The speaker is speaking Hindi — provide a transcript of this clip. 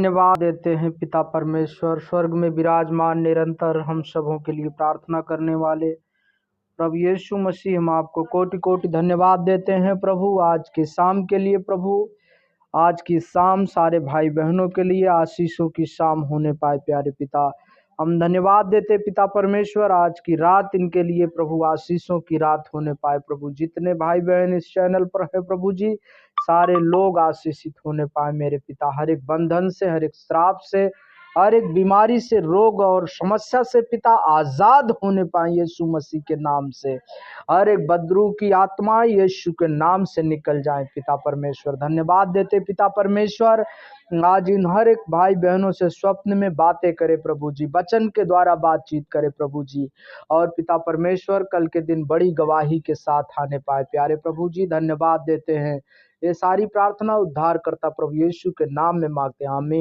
धन्यवाद देते हैं पिता परमेश्वर, स्वर्ग में विराजमान निरंतर हम सबों के लिए प्रार्थना करने वाले प्रभु यीशु मसीह। हम आपको कोटि कोटि धन्यवाद देते हैं प्रभु, आज के शाम के लिए प्रभु। आज की शाम सारे भाई बहनों के लिए आशीषों की शाम होने पाए प्यारे पिता। हम धन्यवाद देते पिता परमेश्वर, आज की रात इनके लिए प्रभु आशीषों की रात होने पाए प्रभु। जितने भाई बहन इस चैनल पर है प्रभु जी, सारे लोग आशीषित होने पाए मेरे पिता। हर एक बंधन से, हर एक श्राप से, हर एक बीमारी से, रोग और समस्या से पिता आजाद होने पाए यीशु मसीह के नाम से। हर एक बदरू की आत्मा यीशु के नाम से निकल जाए पिता परमेश्वर। धन्यवाद देते पिता परमेश्वर, आज इन हर एक भाई बहनों से स्वप्न में बातें करे प्रभु जी, वचन के द्वारा बातचीत करे प्रभु जी। और पिता परमेश्वर कल के दिन बड़ी गवाही के साथ आने पाए प्यारे प्रभु जी। धन्यवाद देते हैं, ये सारी प्रार्थना उद्धार करता प्रभु यीशु के नाम में मांगते हैं, आमीन।